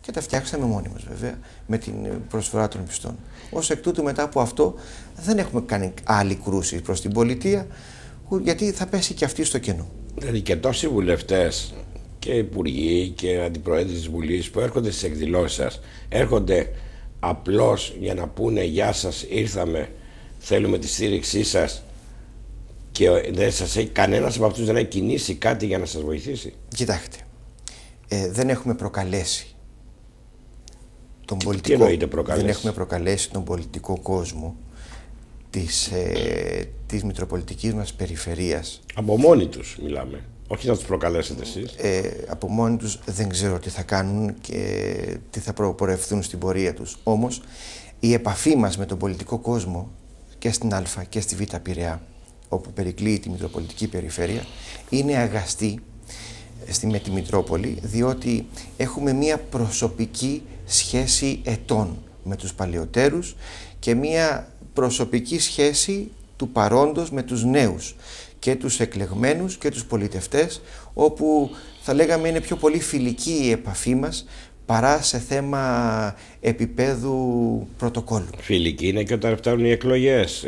Και τα φτιάξαμε μόνοι μας βέβαια, με την προσφορά των πιστών. Ως εκ τούτου, μετά από αυτό, δεν έχουμε κάνει άλλη κρούση προς την πολιτεία, γιατί θα πέσει και αυτή στο κενό. Δηλαδή και τόσοι βουλευτές και υπουργοί και αντιπροέδροι της Βουλής που έρχονται στις εκδηλώσεις σας, έρχονται απλώς για να πούνε «Γεια σας, ήρθαμε, θέλουμε τη στήριξή σας», και δεν σας έχει, κανένας από αυτούς δεν έχει κινήσει κάτι για να σας βοηθήσει? Κοιτάξτε, δεν έχουμε προκαλέσει τον πολιτικό. Τι εννοείται προκαλέσει? Δεν έχουμε προκαλέσει τον πολιτικό κόσμο της Μητροπολιτικής μας περιφερείας. Από μόνοι τους μιλάμε, όχι να τους προκαλέσετε εσείς. Από μόνοι τους δεν ξέρω τι θα κάνουν και τι θα προπορευθούν στην πορεία τους. Όμως η επαφή μας με τον πολιτικό κόσμο και στην Α και στη Β Πειραιά, όπου περικλείει τη Μητροπολιτική Περιφέρεια, είναι αγαστή με τη Μητρόπολη, διότι έχουμε μία προσωπική σχέση ετών με τους παλαιότερους και μία προσωπική σχέση του παρόντος με τους νέους και τους εκλεγμένους και τους πολιτευτές, όπου θα λέγαμε είναι πιο πολύ φιλική η επαφή μας παρά σε θέμα επίπεδου πρωτοκόλλου. Φιλική είναι και όταν φτάνουν οι εκλογές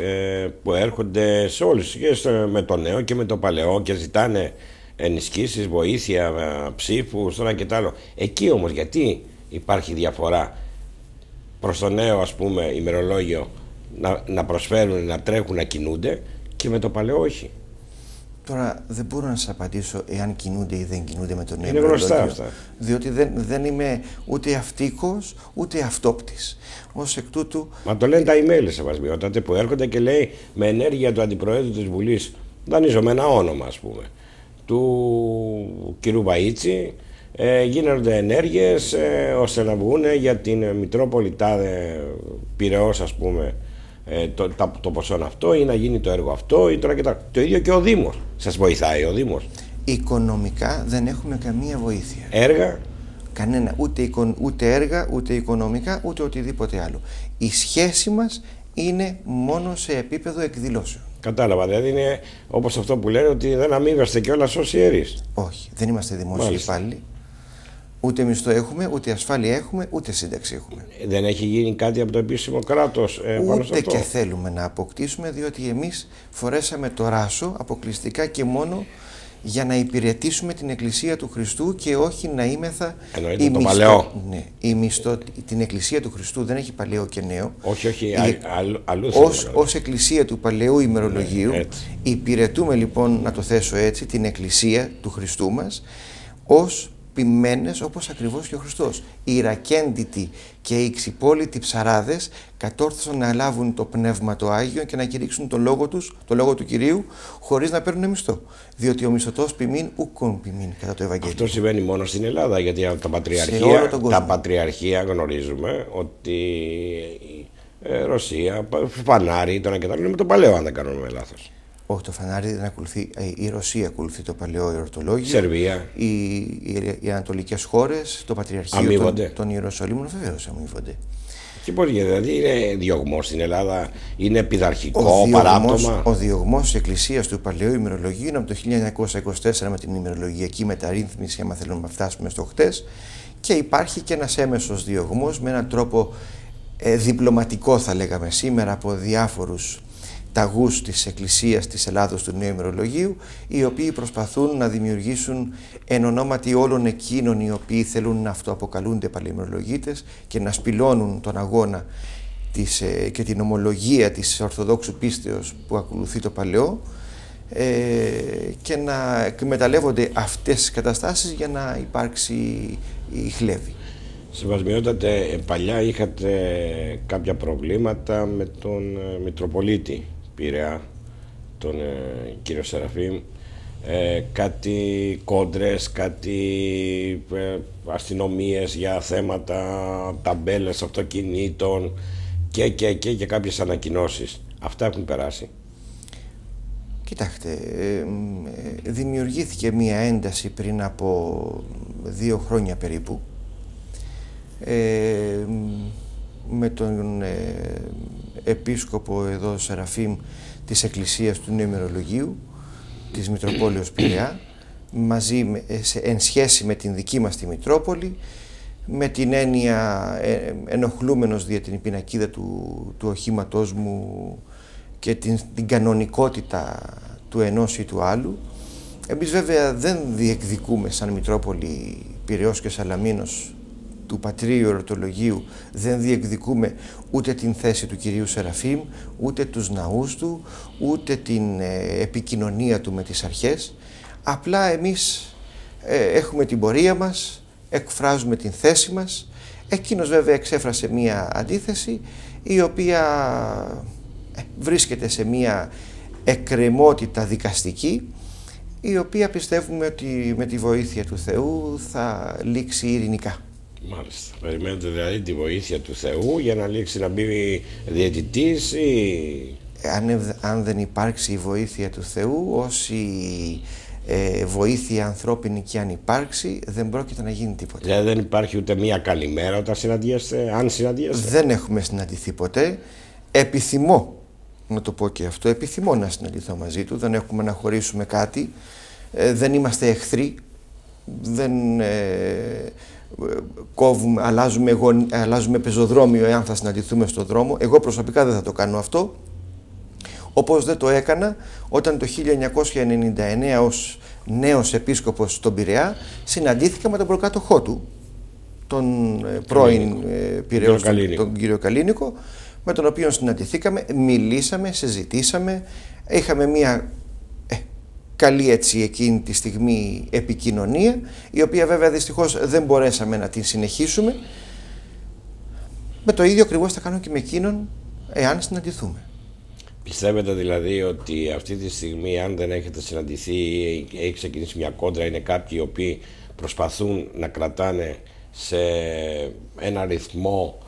που έρχονται σε όλους, και με το νέο και με το παλαιό, και ζητάνε ενισχύσεις, βοήθεια, ψήφους, τώρα και τ' άλλο. Εκεί όμως γιατί υπάρχει διαφορά προς το νέο, ας πούμε, ημερολόγιο να προσφέρουν, να τρέχουν, να κινούνται, και με το παλαιό όχι? Τώρα δεν μπορώ να σας απαντήσω εάν κινούνται ή δεν κινούνται με τον νέο. Είναι γνωστά αυτά. Διότι δεν είμαι ούτε αυτίκος ούτε αυτόπτης. Ως εκ τούτου. Μα το λένε τα email σεβασμιότατε που έρχονται και λέει με ενέργεια του Αντιπροέδρου της Βουλής, δανείζω με ένα όνομα, ας πούμε, του κ. Βαΐτσι, γίνονται ενέργειες ώστε να βγουν για την Μητρόπολη τάδε Πειραιώς, ας πούμε, το ποσό αυτό, ή να γίνει το έργο αυτό, ή τώρα και τα. Το ίδιο και ο Δήμος. Σας βοηθάει ο Δήμος? Οικονομικά δεν έχουμε καμία βοήθεια. Έργα? Κανένα. Ούτε έργα, ούτε οικονομικά, ούτε οτιδήποτε άλλο. Η σχέση μας είναι μόνο σε επίπεδο εκδηλώσεων. Κατάλαβα. Δηλαδή είναι όπως αυτό που λένε ότι δεν αμείβεστε κιόλας ως ιερείς. Όχι. Δεν είμαστε δημόσιοι υπάλληλοι. Ούτε μισθό έχουμε, ούτε ασφάλεια έχουμε, ούτε σύνταξη έχουμε. Δεν έχει γίνει κάτι από το επίσημο κράτος πάνω σε ούτε αυτό? Και θέλουμε να αποκτήσουμε, διότι εμείς φορέσαμε το ράσο αποκλειστικά και μόνο για να υπηρετήσουμε την Εκκλησία του Χριστού και όχι να είμεθα. Εννοείται το παλαιό. Ναι, την Εκκλησία του Χριστού δεν έχει παλαιό και νέο. Όχι, αλλού. Ως Εκκλησία του Παλαιού ημερολογίου, υπηρετούμε λοιπόν, να το θέσω έτσι, την Εκκλησία του Χριστού μας ως ποιμένες, όπως ακριβώς και ο Χριστός. Οι Ηρακέντητοι και οι ξυπόλοιτοι ψαράδες κατόρθωσαν να λάβουν το Πνεύμα το Άγιο και να κηρύξουν το λόγο τους, το λόγο του Κυρίου, χωρίς να παίρνουν μισθό. Διότι ο μισθωτός ποιμήν ουκον ποιμήν, κατά το Ευαγγέλιο. Αυτό συμβαίνει μόνο στην Ελλάδα, γιατί τα πατριαρχία γνωρίζουμε ότι Ρωσία, Φανάρι, το ένα και το άλλο είναι με το παλαιό, αν δεν κάνουμε λάθος. Όχι, το Φανάρι δεν ακολουθεί. Η Ρωσία ακολουθεί το παλαιό εορτολόγιο. Σερβία. Οι ανατολικές χώρες, το Πατριαρχείο των Ιεροσολύμων, βεβαίως αμείβονται. Και πώς γίνεται, δηλαδή είναι διωγμός στην Ελλάδα, είναι επιδαρχικό παράπτωμα? Ο διωγμός της Εκκλησίας του Παλαιού ημερολογίου είναι από το 1924 με την ημερολογιακή μεταρρύθμιση, άμα θέλουμε να φτάσουμε στο χτες, και υπάρχει και ένας έμεσος διωγμός με έναν τρόπο διπλωματικό, θα λέγαμε σήμερα, από διάφορους ταγούς της Εκκλησίας της Ελλάδος του Νέου Ημερολογίου, οι οποίοι προσπαθούν να δημιουργήσουν εν ονόματι όλων εκείνων οι οποίοι θέλουν να αυτοαποκαλούνται παλαιοημερολογίτες και να σπηλώνουν τον αγώνα και την ομολογία της Ορθοδόξου πίστεως που ακολουθεί το παλαιό, και να εκμεταλλεύονται αυτές τις καταστάσεις για να υπάρξει η χλέβη. Σεβασμιότατε, παλιά είχατε κάποια προβλήματα με τον Μητροπολίτη Πειραιά, τον κύριο Σεραφείμ, κάτι κόντρες, κάτι αστυνομίες για θέματα ταμπέλες αυτοκινήτων και κάποιες ανακοινώσεις. Αυτά έχουν περάσει? Κοιτάξτε, δημιουργήθηκε μία ένταση πριν από 2 χρόνια περίπου, με τον επίσκοπο εδώ Σεραφείμ της Εκκλησίας του Νέου Ημερολογίου της Μητροπόλεως Πειραιά, εν σχέση με την δική μας τη Μητρόπολη, με την έννοια ενοχλούμενος δια την πινακίδα του οχήματός μου και την κανονικότητα του ενός ή του άλλου. Εμείς βέβαια δεν διεκδικούμε σαν Μητρόπολη Πειραιώς και Σαλαμίνος του πατρίου ερωτολογίου, δεν διεκδικούμε ούτε την θέση του κυρίου Σεραφείμ, ούτε τους ναούς του, ούτε την επικοινωνία του με τις αρχές. Απλά εμείς έχουμε την πορεία μας, εκφράζουμε την θέση μας. Εκείνος βέβαια εξέφρασε μία αντίθεση η οποία βρίσκεται σε μία εκκρεμότητα δικαστική, η οποία πιστεύουμε ότι με τη βοήθεια του Θεού θα λήξει ειρηνικά. Μάλιστα. Περιμένετε δηλαδή τη βοήθεια του Θεού για να λήξει, να μπει διαιτητής ή... Αν δεν υπάρξει η βοήθεια του Θεού, όση βοήθεια ανθρώπινη και αν υπάρξει, δεν πρόκειται να γίνει τίποτα. Δηλαδή δεν υπάρχει ούτε μία καλημέρα όταν συναντιέστε, αν συναντιέστε? Δεν έχουμε συναντηθεί ποτέ. Επιθυμώ, να το πω και αυτό, επιθυμώ να συναντηθώ μαζί του. Δεν έχουμε να χωρίσουμε κάτι. Δεν είμαστε εχθροί. Δεν κόβουμε, αλλάζουμε πεζοδρόμιο εάν θα συναντηθούμε στον δρόμο. Εγώ προσωπικά δεν θα το κάνω αυτό. Όπως δεν το έκανα όταν το 1999 ως νέος επίσκοπος στον Πειραιά συναντήθηκα με τον προκάτοχό του, τον πρώην Πειραιώς, τον κύριο Καλίνικο, με τον οποίο συναντηθήκαμε, μιλήσαμε, συζητήσαμε, είχαμε μια καλή έτσι εκείνη τη στιγμή επικοινωνία, η οποία βέβαια δυστυχώς δεν μπορέσαμε να την συνεχίσουμε. Με το ίδιο ακριβώς θα κάνω και με εκείνον εάν συναντηθούμε. Πιστεύετε δηλαδή ότι αυτή τη στιγμή, αν δεν έχετε συναντηθεί ή έχει ξεκινήσει μια κόντρα, είναι κάποιοι οι οποίοι προσπαθούν να κρατάνε σε ένα ρυθμό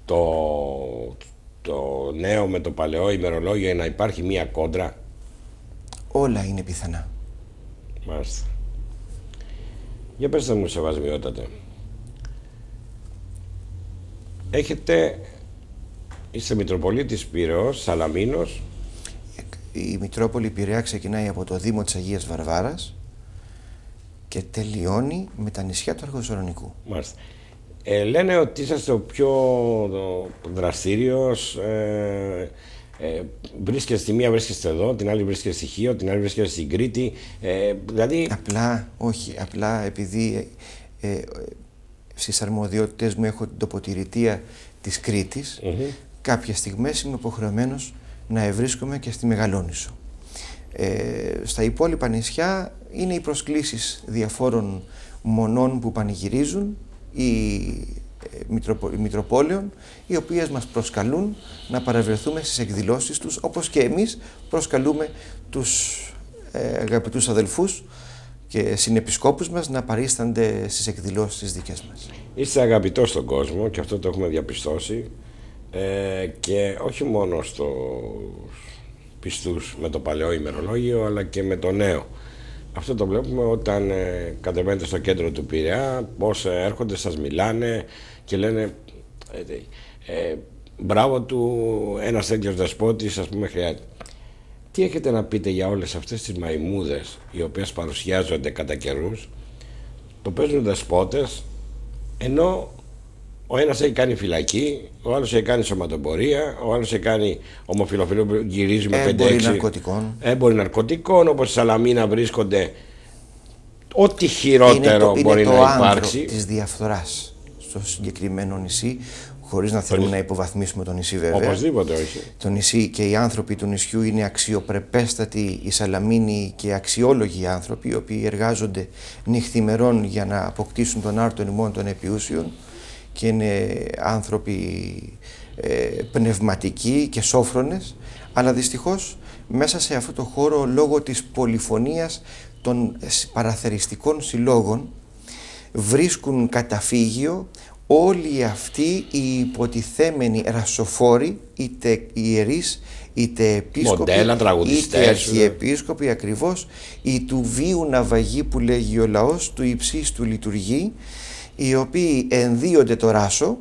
το νέο με το παλαιό ημερολόγιο για να υπάρχει μια κόντρα? Όλα είναι πιθανά. Μάλιστα. Για πέστε μου, Σεβασμιότατε, είστε Μητροπολίτης Πειραιώς, Σαλαμίνος. Η Μητρόπολη Πειραιά ξεκινάει από το Δήμο της Αγίας Βαρβάρας και τελειώνει με τα νησιά του Αργοζωρονικού. Μάλιστα. Λένε ότι είσαστε ο πιο δραστήριος, βρίσκεστε στη μία, βρίσκεστε εδώ, την άλλη βρίσκεστε στη Χίο, την άλλη βρίσκεστε στην Κρήτη, δηλαδή... Απλά επειδή στις αρμοδιότητες μου έχω την τοποτηρητεία της Κρήτης, κάποιες στιγμές είμαι υποχρεωμένος να ευρίσκομαι και στη Μεγαλόνισσο. Στα υπόλοιπα νησιά είναι οι προσκλήσεις διαφόρων μονών που πανηγυρίζουν ή Μητροπόλεων, οι οποίες μας προσκαλούν να παρευρεθούμε στις εκδηλώσεις τους, όπως και εμείς προσκαλούμε τους αγαπητούς αδελφούς και συνεπισκόπους μας να παρίστανται στις εκδηλώσεις τις δικές μας. Είστε αγαπητός στον κόσμο και αυτό το έχουμε διαπιστώσει, και όχι μόνο στους πιστούς με το παλαιό ημερολόγιο, αλλά και με το νέο. Αυτό το βλέπουμε όταν κατεβαίνετε στο κέντρο του Πειραιά, πώς έρχονται, σας μιλάνε και λένε μπράβο του, ένας τέτοιος δεσπότης, ας πούμε, χρειάζεται. Τι έχετε να πείτε για όλες αυτές τις μαϊμούδες οι οποίες παρουσιάζονται κατά καιρούς, το παίζουν δεσπότες, ενώ ο ένας έχει κάνει φυλακή, ο άλλος έχει κάνει σωματοπορία, ο άλλος έχει κάνει ομοφυλοφιλό που γυρίζει με 5-6 έμποροι ναρκωτικών, όπως στη Σαλαμίνα βρίσκονται. Ό,τι χειρότερο μπορεί να υπάρξει. Είναι το της διαφθοράς στο συγκεκριμένο νησί, χωρίς να θέλουμε να υποβαθμίσουμε το νησί βέβαια. Οπωσδήποτε όχι. Το νησί και οι άνθρωποι του νησιού είναι αξιοπρεπέστατοι, οι Σαλαμίνοι και αξιόλογοι άνθρωποι, οι οποίοι εργάζονται νυχθημερών για να αποκτήσουν τον άρτον ημών των επιούσιων και είναι άνθρωποι πνευματικοί και σόφρονες, αλλά δυστυχώς μέσα σε αυτό το χώρο, λόγω της πολυφωνίας των παραθεριστικών συλλόγων, βρίσκουν καταφύγιο όλοι αυτοί οι υποτιθέμενοι ρασοφόροι, είτε ιερείς, είτε επίσκοποι, είτε αρχιεπίσκοποι, ακριβώς, ή του βίου ναυαγή που λέγει ο λαός, του υψίστου λειτουργεί, οι οποίοι ενδύονται το ράσο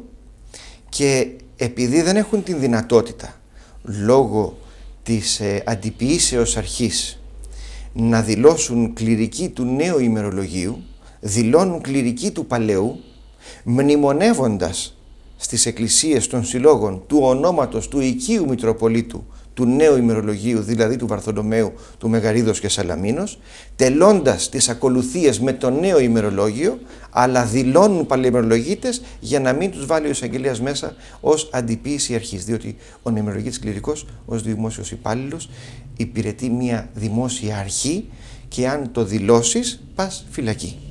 και επειδή δεν έχουν την δυνατότητα λόγω της αντιποιήσεως αρχής να δηλώσουν κληρική του νέου ημερολογίου, δηλώνουν κληρική του παλαιού, μνημονεύοντας στις εκκλησίες των συλλόγων του ονόματος του οικείου Μητροπολίτου του νέου ημερολογίου, δηλαδή του Βαρθολομαίου, του Μεγαρίδος και Σαλαμίνος, τελώντας τις ακολουθίες με το νέο ημερολόγιο, αλλά δηλώνουν παλαιημερολογίτες για να μην τους βάλει ο εισαγγελέας μέσα ως αντιποίηση αρχής, διότι ο ημερολογίτης κληρικός ως δημόσιος υπάλληλος υπηρετεί μια δημόσια αρχή και αν το δηλώσεις πας φυλακή.